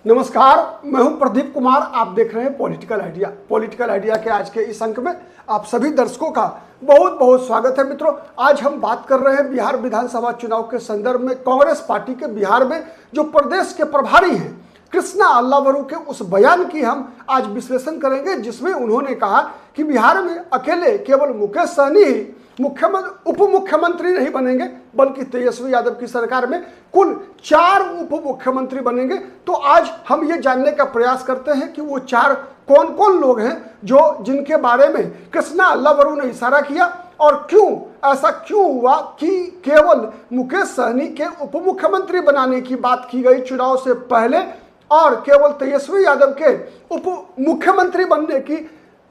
नमस्कार, मैं हूं प्रदीप कुमार। आप देख रहे हैं पॉलिटिकल आइडिया। पॉलिटिकल आइडिया के आज के इस अंक में आप सभी दर्शकों का बहुत बहुत स्वागत है। मित्रों, आज हम बात कर रहे हैं बिहार विधानसभा चुनाव के संदर्भ में कांग्रेस पार्टी के बिहार में जो प्रदेश के प्रभारी हैं कृष्णा अल्लावरू के उस बयान की हम आज विश्लेषण करेंगे, जिसमें उन्होंने कहा कि बिहार में अकेले केवल मुकेश सहनी ही उप मुख्यमंत्री नहीं बनेंगे, बल्कि तेजस्वी यादव की सरकार में कुल 4 उप मुख्यमंत्री बनेंगे। तो आज हम ये जानने का प्रयास करते हैं कि वो 4 कौन कौन लोग हैं जिनके बारे में कृष्णा अल्लावरू ने इशारा किया, और ऐसा क्यों हुआ कि केवल मुकेश सहनी के उप मुख्यमंत्री बनाने की बात की गई चुनाव से पहले, और केवल तेजस्वी यादव के उप मुख्यमंत्री बनने की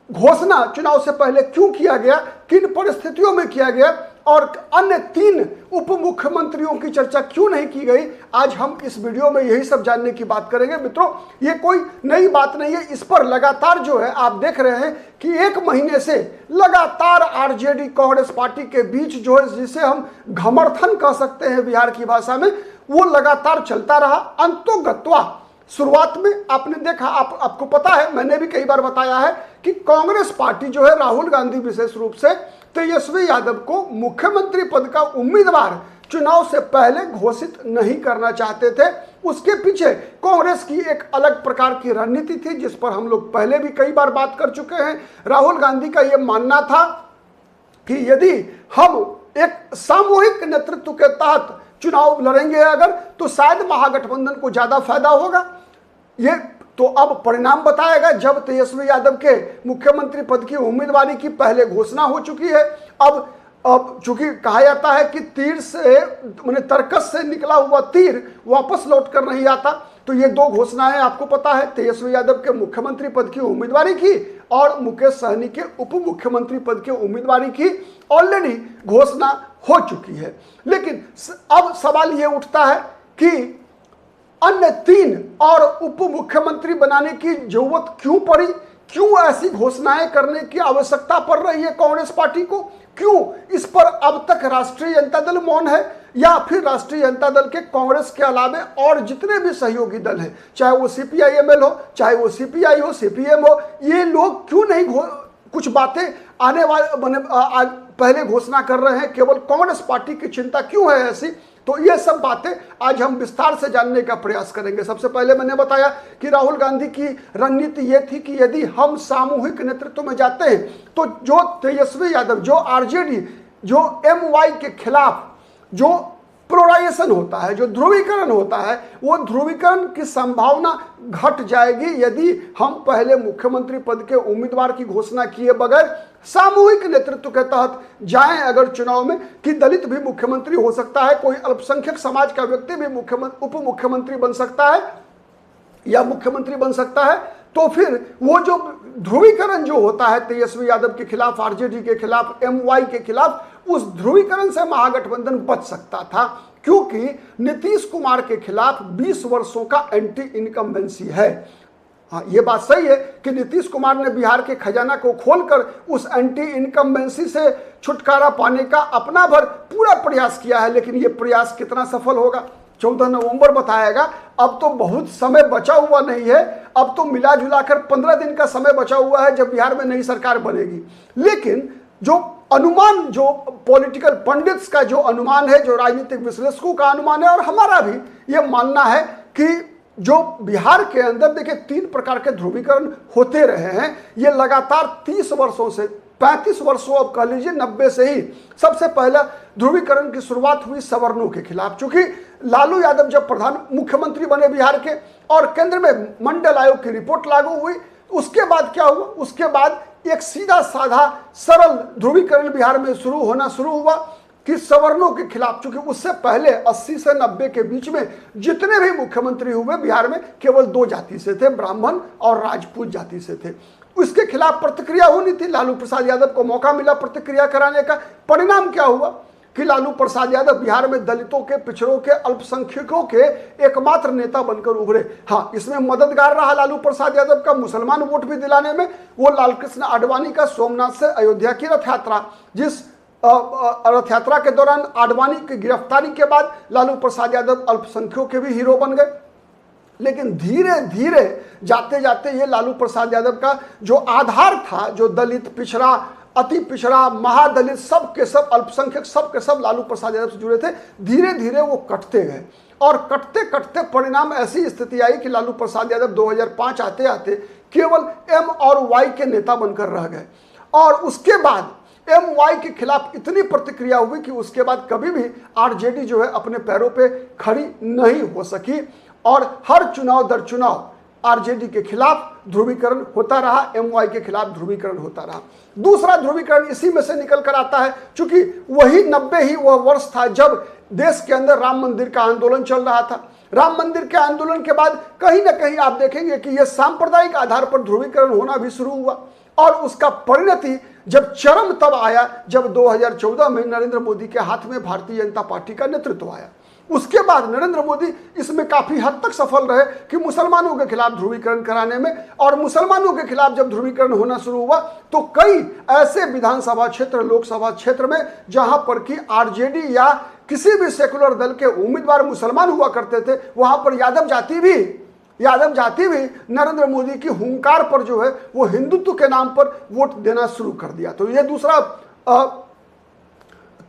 घोषणा चुनाव से पहले क्यों किया गया, किन परिस्थितियों में किया गया, और अन्य 3 उप मुख्यमंत्रियों की चर्चा क्यों नहीं की गई। आज हम इस वीडियो में यही सब जानने की बात करेंगे। मित्रों, ये कोई नई बात नहीं है। इस पर लगातार जो है आप देख रहे हैं कि 1 महीने से लगातार आरजेडी कांग्रेस पार्टी के बीच जो है, जिसे हम घमर्थन कह सकते हैं बिहार की भाषा में, वो लगातार चलता रहा। अंतोगत्वा शुरुआत में आपने देखा, आपको पता है, मैंने भी कई बार बताया है कि कांग्रेस पार्टी जो है, राहुल गांधी विशेष रूप से तेजस्वी यादव को मुख्यमंत्री पद का उम्मीदवार चुनाव से पहले घोषित नहीं करना चाहते थे। उसके पीछे कांग्रेस की एक अलग प्रकार की रणनीति थी, जिस पर हम लोग पहले भी कई बार बात कर चुके हैं। राहुल गांधी का यह मानना था कि यदि हम एक सामूहिक नेतृत्व के तहत चुनाव लड़ेंगे अगर, तो शायद महागठबंधन को ज्यादा फायदा होगा। ये तो अब परिणाम बताएगा, जब तेजस्वी यादव के मुख्यमंत्री पद की उम्मीदवारी की पहले घोषणा हो चुकी है। अब चूंकि कहा जाता है कि तीर से माने तर्कस से निकला हुआ तीर वापस लौट कर नहीं आता, तो ये 2 घोषणाएं आपको पता है, तेजस्वी यादव के मुख्यमंत्री पद की उम्मीदवारी की और मुकेश सहनी के उप मुख्यमंत्री पद की उम्मीदवारी की ऑलरेडी घोषणा हो चुकी है। लेकिन अब सवाल ये उठता है कि अन्य 3 और उप मुख्यमंत्री बनाने की जरूरत क्यों पड़ी, क्यों ऐसी घोषणाएं करने की आवश्यकता पड़ रही है कांग्रेस पार्टी को, क्यों इस पर अब तक राष्ट्रीय जनता दल मौन है, या फिर राष्ट्रीय जनता दल के कांग्रेस के अलावे और जितने भी सहयोगी दल हैं, चाहे वो CPIML हो, चाहे वो CPI हो, CPM हो, ये लोग क्यों नहीं कुछ बातें आने वाले पहले घोषणा कर रहे हैं। केवल कांग्रेस पार्टी की चिंता क्यों है ऐसी, तो ये सब बातें आज हम विस्तार से जानने का प्रयास करेंगे। सबसे पहले मैंने बताया कि राहुल गांधी की रणनीति ये थी कि यदि हम सामूहिक नेतृत्व में जाते हैं, तो जो तेजस्वी यादव, जो आरजेडी, जो MY के खिलाफ जो पोलराइजेशन होता है, जो ध्रुवीकरण होता है, वो ध्रुवीकरण की संभावना घट जाएगी यदि हम पहले मुख्यमंत्री पद के उम्मीदवार की घोषणा किए बगैर सामूहिक नेतृत्व के तहत जाएं अगर चुनाव में, कि दलित भी मुख्यमंत्री हो सकता है, कोई अल्पसंख्यक समाज का व्यक्ति भी उप मुख्यमंत्री बन सकता है या मुख्यमंत्री बन सकता है, तो फिर वो जो ध्रुवीकरण जो होता है तेजस्वी यादव के खिलाफ, आरजेडी के खिलाफ, MY के खिलाफ, उस ध्रुवीकरण से महागठबंधन बच सकता था, क्योंकि नीतीश कुमार के खिलाफ 20 वर्षों का एंटी इनकम्बेंसी है। हाँ, ये बात सही है कि नीतीश कुमार ने बिहार के खजाना को खोलकर उस एंटी इनकम्बेंसी से छुटकारा पाने का अपना भर पूरा प्रयास किया है, लेकिन ये प्रयास कितना सफल होगा 14 नवंबर बताएगा। अब तो बहुत समय बचा हुआ नहीं है, अब तो मिला जुलाकर 15 दिन का समय बचा हुआ है जब बिहार में नई सरकार बनेगी। लेकिन जो अनुमान, जो पॉलिटिकल पंडित्स का जो अनुमान है, जो राजनीतिक विश्लेषकों का अनुमान है, और हमारा भी ये मानना है कि जो बिहार के अंदर देखिए 3 प्रकार के ध्रुवीकरण होते रहे हैं। ये लगातार 30 वर्षों से 35 वर्षों, अब कह लीजिए 90 से ही सबसे पहला ध्रुवीकरण की शुरुआत हुई सवर्णों के खिलाफ। चूंकि लालू यादव जब प्रधान मुख्यमंत्री बने बिहार के और केंद्र में मंडल आयोग की रिपोर्ट लागू हुई, उसके बाद क्या हुआ, उसके बाद एक सीधा साधा सरल ध्रुवीकरण बिहार में शुरू हुआ कि सवर्णों के खिलाफ। चूंकि उससे पहले 80 से 90 के बीच में जितने भी मुख्यमंत्री हुए बिहार में केवल 2 जाति से थे, ब्राह्मण और राजपूत जाति से थे। उसके खिलाफ प्रतिक्रिया होनी थी, लालू प्रसाद यादव को मौका मिला प्रतिक्रिया कराने का। परिणाम क्या हुआ कि लालू प्रसाद यादव बिहार में दलितों के, पिछड़ों के, अल्पसंख्यकों के एकमात्र नेता बनकर उभरे। हाँ, इसमें मददगार रहा लालू प्रसाद यादव का मुसलमान वोट भी दिलाने में वो लालकृष्ण आडवाणी का सोमनाथ से अयोध्या की रथ यात्रा, जिस रथ यात्रा के दौरान आडवाणी की गिरफ्तारी के बाद लालू प्रसाद यादव अल्पसंख्यकों के भी हीरो बन गए। लेकिन धीरे धीरे जाते जाते ये लालू प्रसाद यादव का जो आधार था, जो दलित, पिछड़ा, अति पिछड़ा, महादलित, सब के सब अल्पसंख्यक, सब के सब लालू प्रसाद यादव से जुड़े थे, धीरे धीरे वो कटते गए। और कटते कटते परिणाम ऐसी स्थिति आई कि लालू प्रसाद यादव 2005 आते आते केवल एम और वाई के नेता बनकर रह गए। और उसके बाद एम वाई के खिलाफ इतनी प्रतिक्रिया हुई कि उसके बाद कभी भी आरजेडी जो है अपने पैरों पे खड़ी नहीं हो सकी। और हर चुनाव दर चुनाव आरजेडी के खिलाफ ध्रुवीकरण होता रहा, एमवाई के खिलाफ ध्रुवीकरण होता रहा। दूसरा ध्रुवीकरण इसी में से निकल कर आता है, क्योंकि वही 90 ही वह वर्ष था जब देश के अंदर राम मंदिर का आंदोलन चल रहा था। राम मंदिर के आंदोलन के बाद कहीं ना कहीं आप देखेंगे कि यह सांप्रदायिक आधार पर ध्रुवीकरण होना भी शुरू हुआ। और उसका परिणति जब चरम तब आया जब 2014 में नरेंद्र मोदी के हाथ में भारतीय जनता पार्टी का नेतृत्व आया। उसके बाद नरेंद्र मोदी इसमें काफी हद तक सफल रहे कि मुसलमानों के खिलाफ ध्रुवीकरण कराने में। और मुसलमानों के खिलाफ जब ध्रुवीकरण होना शुरू हुआ तो कई ऐसे विधानसभा क्षेत्र, लोकसभा क्षेत्र में जहां पर कि आरजेडी या किसी भी सेकुलर दल के उम्मीदवार मुसलमान हुआ करते थे, वहां पर यादव जाति भी नरेंद्र मोदी की हुंकार पर जो है वो हिंदुत्व के नाम पर वोट देना शुरू कर दिया। तो ये दूसरा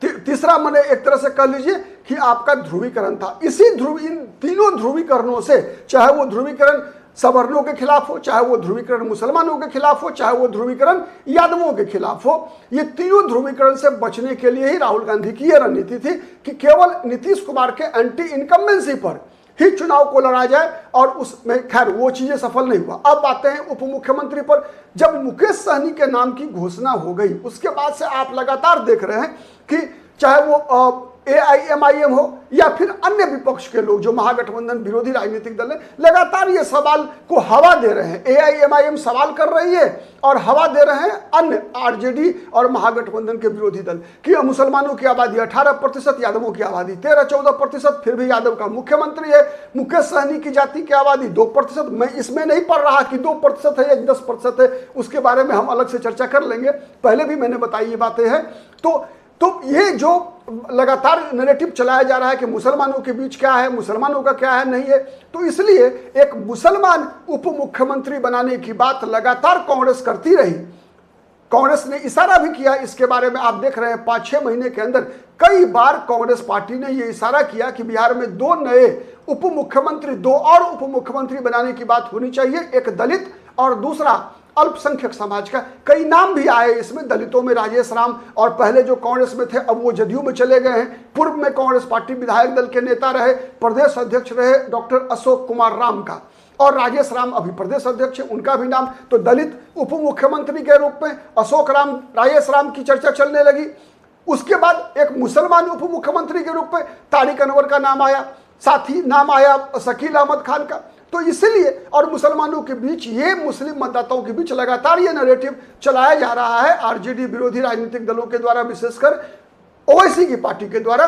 तीसरा मैंने एक तरह से कह लीजिए कि आपका ध्रुवीकरण था। इन तीनों ध्रुवीकरणों से, चाहे वो ध्रुवीकरण सवर्णों के खिलाफ हो, चाहे वो ध्रुवीकरण मुसलमानों के खिलाफ हो, चाहे वो ध्रुवीकरण यादवों के खिलाफ हो, ये तीनों ध्रुवीकरण से बचने के लिए ही राहुल गांधी की यह रणनीति थी कि केवल नीतीश कुमार के एंटी इनकम्बेंसी पर ही चुनाव को लड़ा जाए। और उसमें खैर वो चीजें सफल नहीं हुआ। अब आते हैं उप मुख्यमंत्री पर। जब मुकेश सहनी के नाम की घोषणा हो गई उसके बाद से आप लगातार देख रहे हैं कि चाहे वो AIMIM हो या फिर अन्य विपक्ष के लोग जो महागठबंधन विरोधी राजनीतिक दल है, लगातार ये सवाल को हवा दे रहे हैं। AIMIM सवाल कर रही है और हवा दे रहे हैं अन्य आरजेडी और महागठबंधन के विरोधी दल कि मुसलमानों की आबादी 18%, यादवों की आबादी 13-14%, फिर भी यादव का मुख्यमंत्री है। मुकेश सहनी की जाति की आबादी 2%। मैं इसमें नहीं पढ़ रहा कि 2% है या 10% है, उसके बारे में हम अलग से चर्चा कर लेंगे, पहले भी मैंने बताई ये बातें हैं। तो ये जो लगातार नैरेटिव चलाया जा रहा है कि मुसलमानों के बीच क्या है, मुसलमानों का क्या है, नहीं है, तो इसलिए एक मुसलमान उप मुख्यमंत्री बनाने की बात लगातार कांग्रेस करती रही। कांग्रेस ने इशारा भी किया इसके बारे में। आप देख रहे हैं 5-6 महीने के अंदर कई बार कांग्रेस पार्टी ने यह इशारा किया कि बिहार में 2 नए उप मुख्यमंत्री, 2 और उप मुख्यमंत्री बनाने की बात होनी चाहिए, एक दलित और दूसरा अल्पसंख्यक समाज का। कई नाम भी आए इसमें, दलितों में राजेश राम, और पहले जो कांग्रेस में थे अब वो जदयू में चले गए हैं। पूर्व में कांग्रेस पार्टी विधायक दल के नेता रहे, प्रदेश अध्यक्ष रहे डॉक्टर अशोक कुमार राम का, और राजेश राम अभी प्रदेश अध्यक्ष है, उनका भी नाम। तो दलित उप मुख्यमंत्री के रूप में राजेश राम की चर्चा चलने लगी। उसके बाद एक मुसलमान उप मुख्यमंत्री के रूप में तारिक अनवर का नाम आया, साथ ही नाम आया शकील अहमद खान का। तो इसलिए और मुसलमानों के बीच, ये मुस्लिम मतदाताओं के बीच लगातार ये नैरेटिव चलाया जा रहा है आरजेडी विरोधी राजनीतिक दलों के द्वारा, विशेषकर ओवैसी की पार्टी के द्वारा,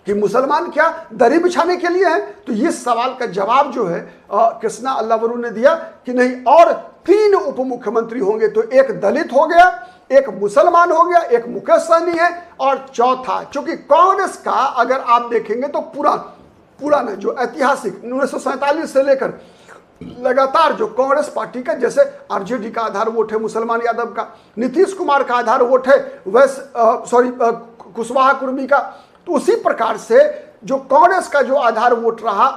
कि मुसलमान क्या दरी बिछाने के लिए हैं। तो ये सवाल का जवाब जो है कृष्णा अल्लावरू ने दिया कि नहीं, और 3 उप मुख्यमंत्री होंगे। तो एक दलित हो गया, एक मुसलमान हो गया, एक मुकेश सहनी है, और चौथा, चूंकि कांग्रेस का अगर आप देखेंगे तो पुराना जो ऐतिहासिक 1947 से लेकर लगातार जो कांग्रेस पार्टी का, जैसे आरजेडी का आधार वोट है मुसलमान यादव का, नीतीश कुमार का आधार वोट है कुशवाहा कुर्मी का, तो उसी प्रकार से जो कांग्रेस का जो आधार वोट रहा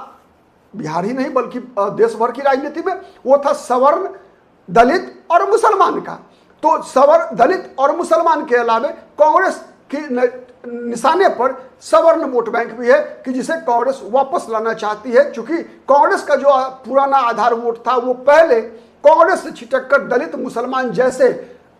बिहार ही नहीं बल्कि देश भर की राजनीति में, वो था सवर्ण, दलित और मुसलमान का। तो सवर्ण, दलित और मुसलमान के अलावे कांग्रेस की निशाने पर सवर्ण वोट बैंक भी है कि जिसे कांग्रेस वापस लाना चाहती है। क्योंकि कांग्रेस का जो पुराना आधार वोट था वो पहले कांग्रेस से छिटक कर दलित, मुसलमान जैसे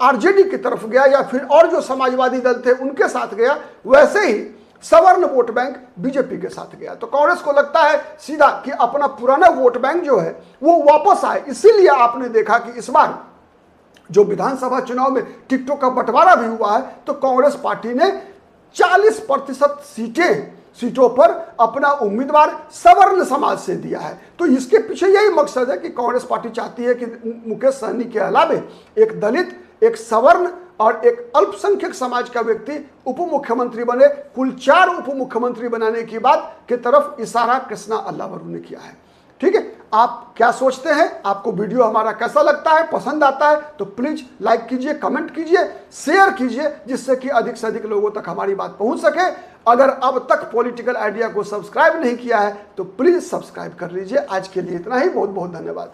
आरजेडी की तरफ गया या फिर और जो समाजवादी दल थे उनके साथ गया, वैसे ही सवर्ण वोट बैंक बीजेपी के साथ गया। तो कांग्रेस को लगता है सीधा कि अपना पुराना वोट बैंक जो है वो वापस आए। इसीलिए आपने देखा कि इस बार जो विधानसभा चुनाव में टिकटों का बंटवारा भी हुआ है, तो कांग्रेस पार्टी ने 40% सीटों पर अपना उम्मीदवार सवर्ण समाज से दिया है। तो इसके पीछे यही मकसद है कि कांग्रेस पार्टी चाहती है कि मुकेश सहनी के अलावे एक दलित, एक सवर्ण और एक अल्पसंख्यक समाज का व्यक्ति उप मुख्यमंत्री बने। कुल 4 उप मुख्यमंत्री बनाने की बात की तरफ इशारा कृष्णा अल्लावरू ने किया है। ठीक है, आप क्या सोचते हैं, आपको वीडियो हमारा कैसा लगता है, पसंद आता है तो प्लीज लाइक कीजिए, कमेंट कीजिए, शेयर कीजिए, जिससे कि अधिक से अधिक लोगों तक हमारी बात पहुंच सके। अगर अब तक पॉलिटिकल आइडिया को सब्सक्राइब नहीं किया है तो प्लीज सब्सक्राइब कर लीजिए। आज के लिए इतना ही, बहुत बहुत धन्यवाद।